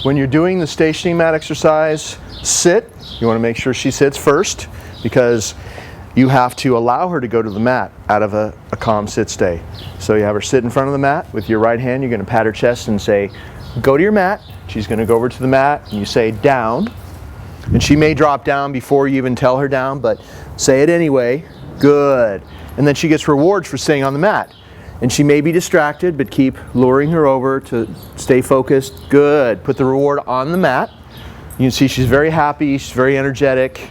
When you're doing the stationing mat exercise, sit. You want to make sure she sits first because you have to allow her to go to the mat out of a calm sit stay. So you have her sit in front of the mat with your right hand. You're going to pat her chest and say, go to your mat. She's going to go over to the mat and you say down. And she may drop down before you even tell her down, but say it anyway. Good. And then she gets rewards for staying on the mat. And she may be distracted, but keep luring her over to stay focused. Good. Put the reward on the mat. You can see she's very happy. She's very energetic.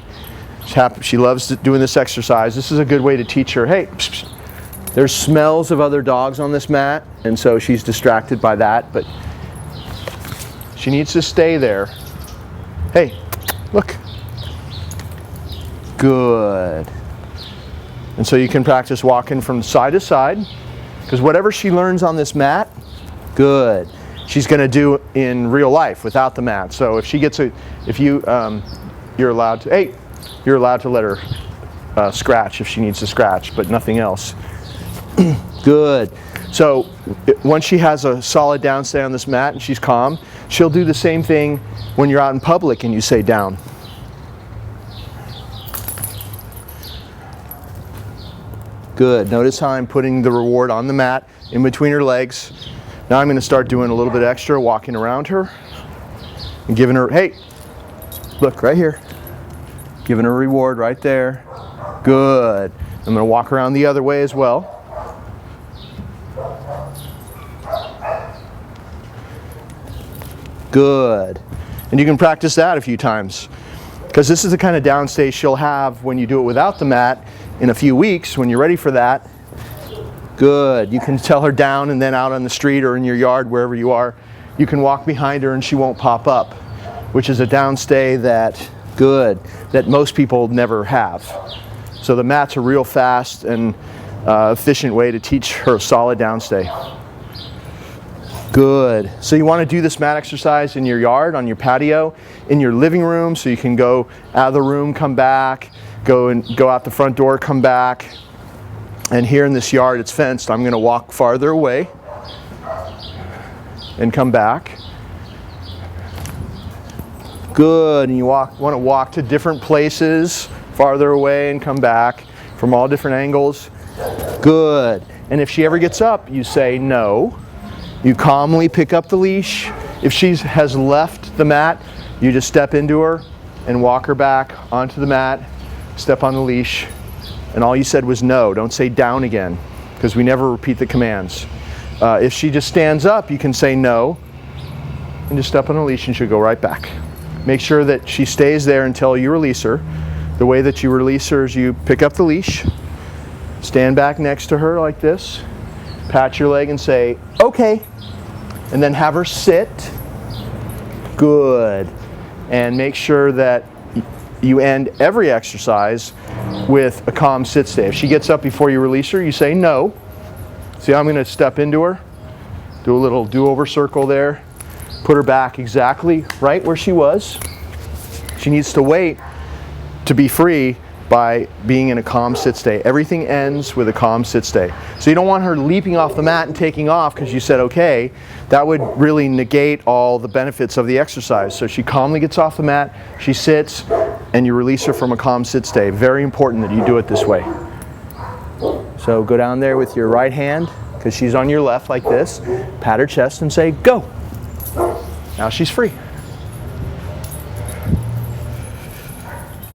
She's happy. She loves doing this exercise. This is a good way to teach her, hey, psh, psh. There's smells of other dogs on this mat, and so she's distracted by that, but she needs to stay there. Hey, look. Good. And so you can practice walking from side to side, because whatever she learns on this mat, good, she's going to do in real life without the mat. So if she gets you're allowed to, hey, you're allowed to let her scratch if she needs to scratch, but nothing else. Good. So once she has a solid down stay on this mat and she's calm, she'll do the same thing when you're out in public and you say down. Good. Notice how I'm putting the reward on the mat in between her legs. Now I'm going to start doing a little bit extra, walking around her and giving her, hey, look right here. Giving her a reward right there. Good. I'm going to walk around the other way as well. Good. And you can practice that a few times, because this is the kind of down stay she'll have when you do it without the mat in a few weeks when you're ready for that. Good. You can tell her down, and then out on the street or in your yard, wherever you are, you can walk behind her and she won't pop up, which is a down stay that most people never have. So the mat's a real fast and efficient way to teach her a solid down stay. Good. So you want to do this mat exercise in your yard, on your patio, in your living room, so you can go out of the room, come back, go out the front door, come back. And here in this yard, it's fenced. I'm going to walk farther away and come back. Good. And you want to walk to different places, farther away and come back from all different angles. Good. And if she ever gets up, you say no. You calmly pick up the leash. If she has left the mat, you just step into her and walk her back onto the mat, step on the leash, and all you said was no. Don't say down again, because we never repeat the commands. If she just stands up, you can say no, and just step on the leash and she'll go right back. Make sure that she stays there until you release her. The way that you release her is you pick up the leash, stand back next to her like this, pat your leg and say, okay, and then have her sit. Good. And make sure that you end every exercise with a calm sit stay. If she gets up before you release her, you say no. See, I'm going to step into her, do a little do-over circle there, put her back exactly right where she was. She needs to wait to be free by being in a calm sit stay. Everything ends with a calm sit stay. So you don't want her leaping off the mat and taking off because you said okay. That would really negate all the benefits of the exercise. So she calmly gets off the mat, she sits, and you release her from a calm sit stay. Very important that you do it this way. So go down there with your right hand, because she's on your left like this, pat her chest and say go. Now she's free.